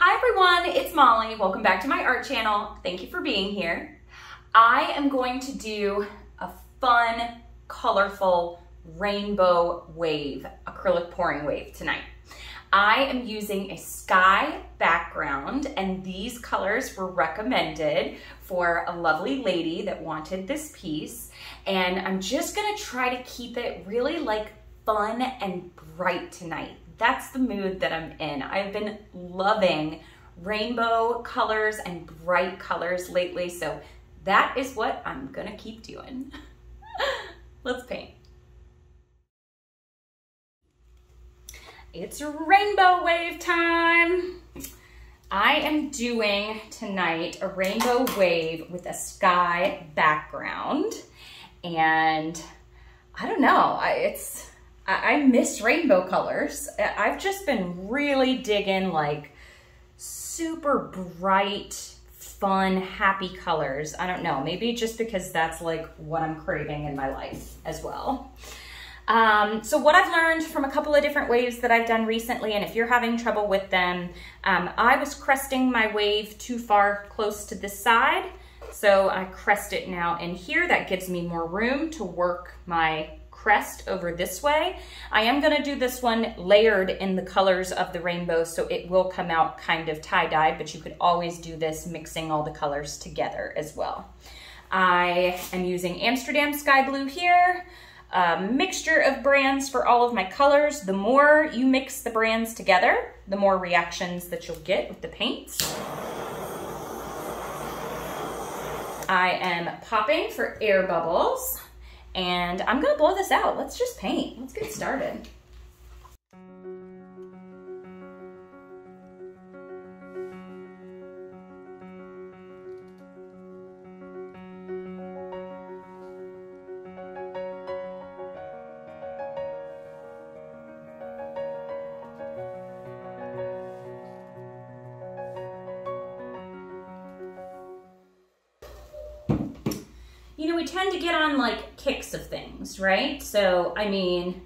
Hi everyone, it's Molly. Welcome back to my art channel. Thank you for being here. I am going to do a fun, colorful rainbow wave, acrylic pouring wave tonight. I am using a sky background, and these colors were recommended for a lovely lady that wanted this piece. And I'm just gonna try to keep it really like fun and bright tonight. That's the mood that I'm in. I've been loving rainbow colors and bright colors lately, so that is what I'm gonna keep doing. Let's paint. It's rainbow wave time. I am doing tonight a rainbow wave with a sky background, and I don't know, I miss rainbow colors. I've just been really digging like super bright, fun, happy colors. I don't know, maybe just because that's like what I'm craving in my life as well. So what I've learned from a couple of different waves that I've done recently, and if you're having trouble with them, I was cresting my wave too far close to this side. So I crest it now in here. That gives me more room to work my crest over this way. I am gonna do this one layered in the colors of the rainbow, so it will come out kind of tie-dyed, but you could always do this mixing all the colors together as well. I am using Amsterdam Sky Blue here, a mixture of brands for all of my colors. The more you mix the brands together, the more reactions that you'll get with the paints. I am popping for air bubbles, and I'm gonna blow this out. Let's just paint. Let's get started. You know, we tend to get on like kicks of things, right? So, I mean,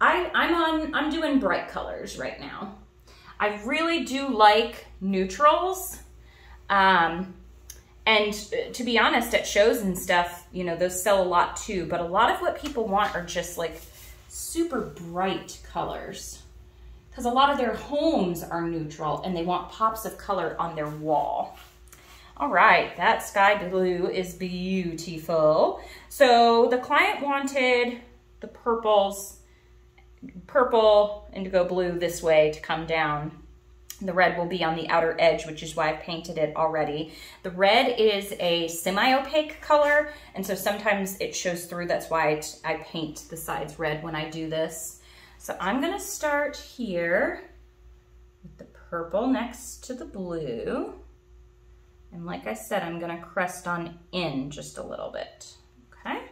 I'm doing bright colors right now. I really do like neutrals. And to be honest, at shows and stuff, you know, those sell a lot too, but a lot of what people want are just like super bright colors, because a lot of their homes are neutral and they want pops of color on their wall. All right, that sky blue is beautiful. So the client wanted the purple, indigo blue this way to come down. The red will be on the outer edge, which is why I've painted it already. The red is a semi-opaque color, and so sometimes it shows through. That's why I paint the sides red when I do this. So I'm gonna start here with the purple next to the blue. And like I said, I'm gonna crest on in just a little bit, okay?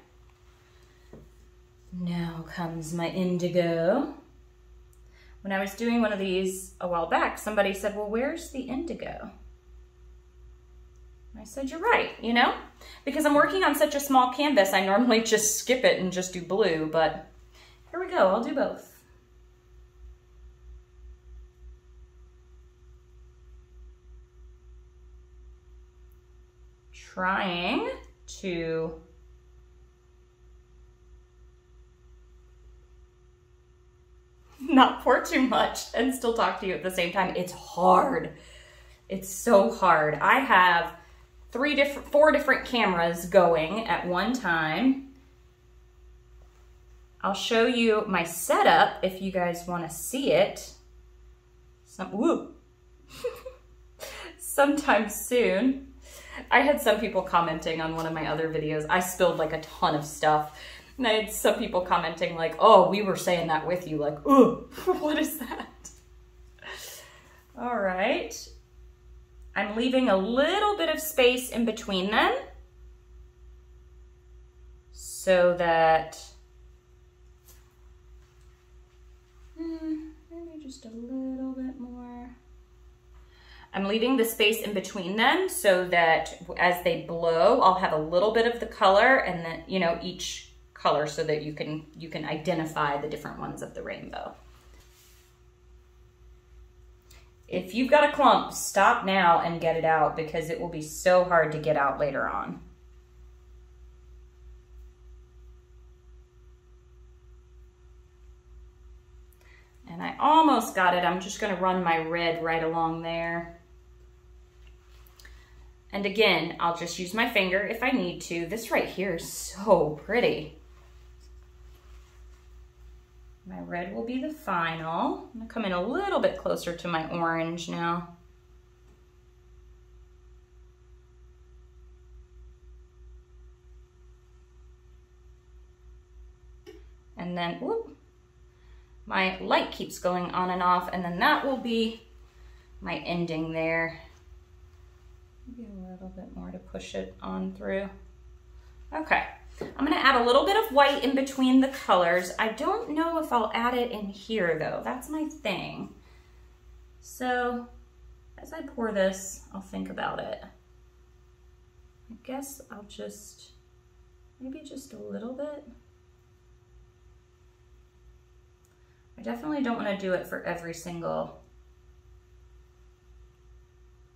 Now comes my indigo. When I was doing one of these a while back, somebody said, well, where's the indigo? And I said, you're right, you know? Because I'm working on such a small canvas, I normally just skip it and just do blue, but here we go, I'll do both. Trying to not pour too much and still talk to you at the same time. It's hard. It's so hard. I have four different cameras going at one time. I'll show you my setup if you guys want to see it. Sometime soon. I had some people commenting on one of my other videos. I spilled like a ton of stuff. And I had some people commenting like, oh, we were saying that with you. Like, ooh, what is that? All right. I'm leaving a little bit of space in between them so that, maybe just a little bit more. I'm leaving the space in between them so that as they blow, I'll have a little bit of the color, and then, you know, each color, so that you can identify the different ones of the rainbow. If you've got a clump, stop now and get it out because it will be so hard to get out later on. And I almost got it. I'm just gonna run my red right along there. And again, I'll just use my finger if I need to. This right here is so pretty. My red will be the final. I'm gonna come in a little bit closer to my orange now. And then, whoop, my light keeps going on and off, and then that will be my ending there. Maybe a little bit more to push it on through. Okay, I'm gonna add a little bit of white in between the colors. I don't know if I'll add it in here though. That's my thing. So as I pour this, I'll think about it. I guess I'll just, maybe just a little bit. I definitely don't want to do it for every single,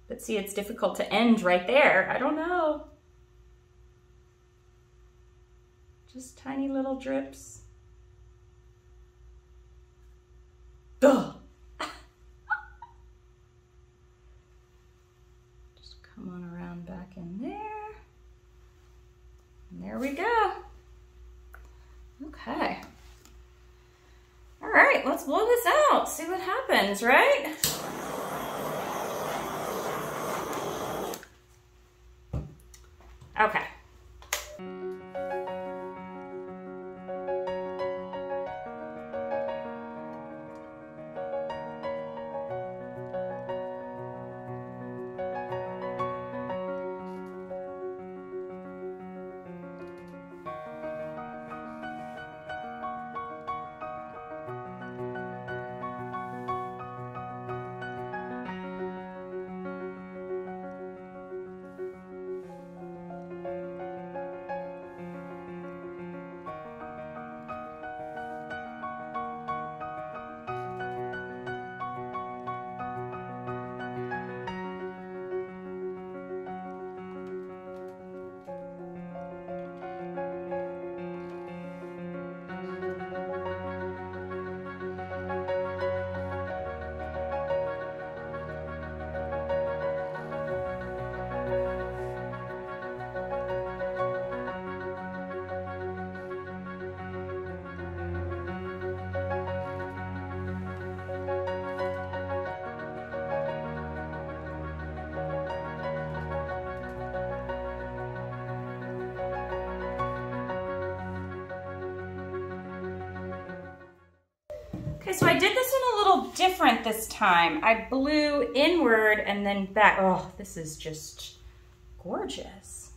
but see, it's difficult to end right there. I don't know. Just tiny little drips. Ugh. Just come on around back in there. And there we go. Okay. All right, let's blow this out, see what happens, right? Okay. Okay, so I did this one a little different this time. I blew inward and then back. Oh, this is just gorgeous.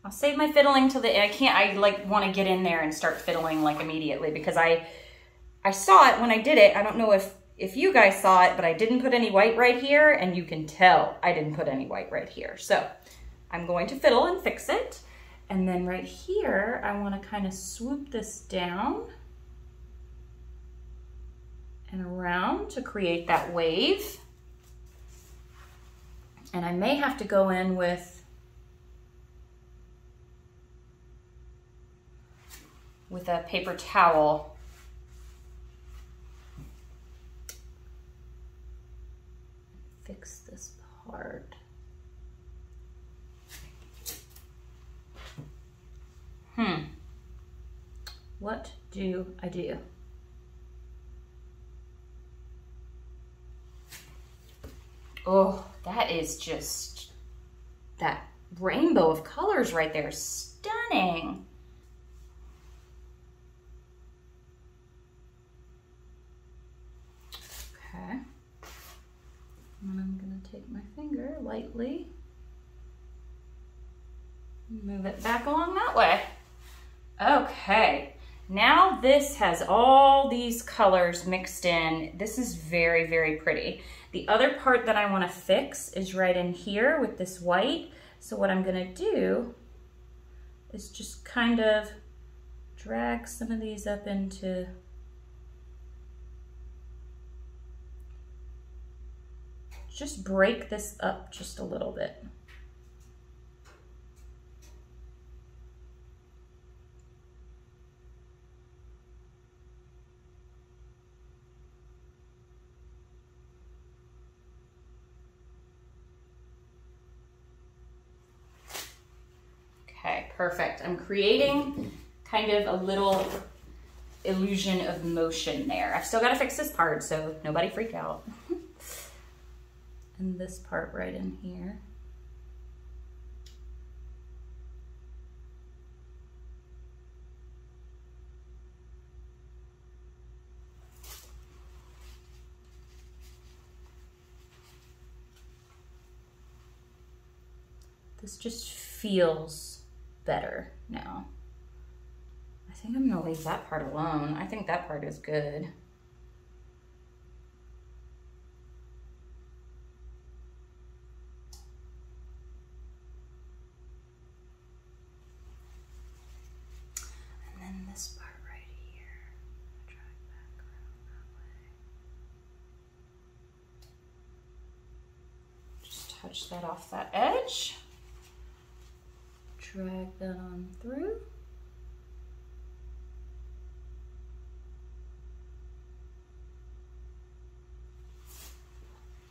I'll save my fiddling till the, I like want to get in there and start fiddling like immediately because I saw it when I did it. I don't know if you guys saw it, but I didn't put any white right here, and you can tell I didn't put any white right here. So I'm going to fiddle and fix it. And then right here, I want to kind of swoop this down and around to create that wave. And I may have to go in with a paper towel. Fix this part. What do I do? Oh, that is just, that rainbow of colors right there, stunning. Okay, and I'm gonna take my finger lightly, move it back along that way. Okay, now this has all these colors mixed in. This is very, very pretty. The other part that I want to fix is right in here with this white. So what I'm going to do is just kind of drag some of these up into, some just break this up just a little bit. Okay, perfect. I'm creating kind of a little illusion of motion there. I've still got to fix this part, so nobody freak out. And this part right in here. This just feels better now. I think I'm gonna leave that part alone. I think that part is good. And then this part right here, drag back around that way. Just touch that off that edge. Drag that on through.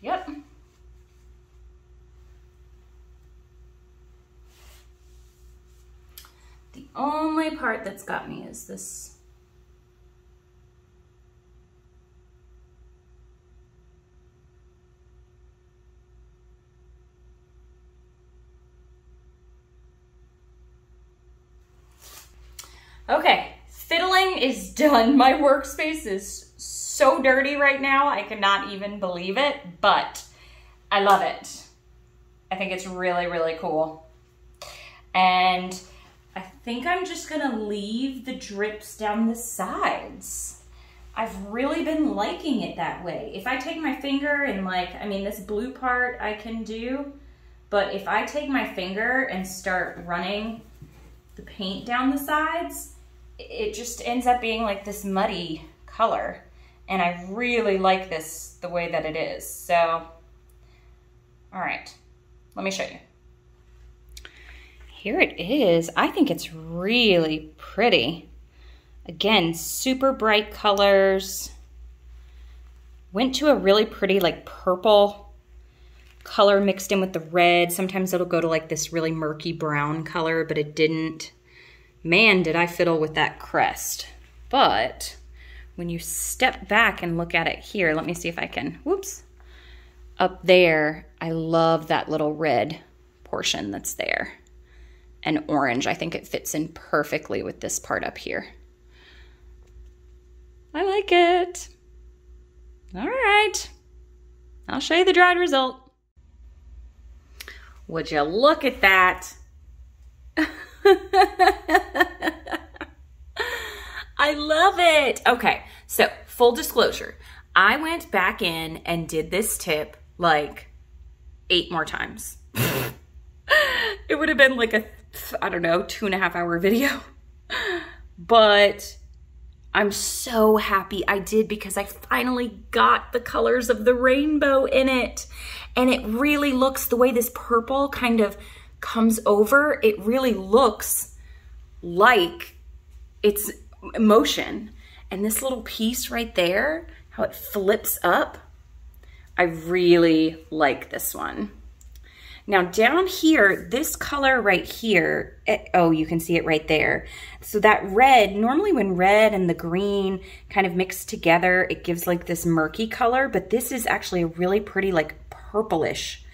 Yep. The only part that's got me is this. Okay, fiddling is done. My workspace is so dirty right now, I cannot even believe it, but I love it. I think it's really, really cool. And I think I'm just gonna leave the drips down the sides. I've really been liking it that way. If I take my finger and like, I mean, this blue part I can do, but if I take my finger and start running the paint down the sides, it just ends up being like this muddy color. And I really like this the way that it is. So, all right, let me show you. Here it is. I think it's really pretty. Again, super bright colors. Went to a really pretty like purple color mixed in with the red. Sometimes it'll go to like this really murky brown color, but it didn't. Man, did I fiddle with that crest. But when you step back and look at it here, let me see if I can, whoops. Up there, I love that little red portion that's there. And orange, I think it fits in perfectly with this part up here. I like it. All right, I'll show you the dried result. Would you look at that? I love it. Okay, so full disclosure, I went back in and did this tip like 8 more times. It would have been like a, I don't know, 2.5 hour video. But I'm so happy I did because I finally got the colors of the rainbow in it. And it really looks, the way this purple kind of comes over, it really looks like it's motion. And this little piece right there, how it flips up, I really like this one. Now down here, this color right here, oh, you can see it right there. So that red, normally when red and the green kind of mix together, it gives like this murky color, but this is actually a really pretty like purplish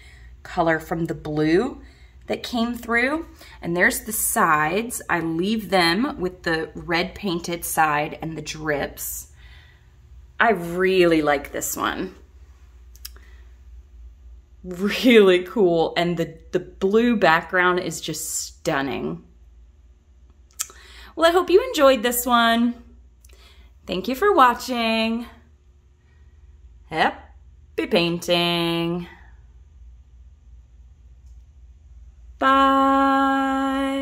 color from the blue that came through. And there's the sides. I leave them with the red painted side and the drips. I really like this one. Really cool. And the blue background is just stunning. Well, I hope you enjoyed this one. Thank you for watching. Happy painting. Bye.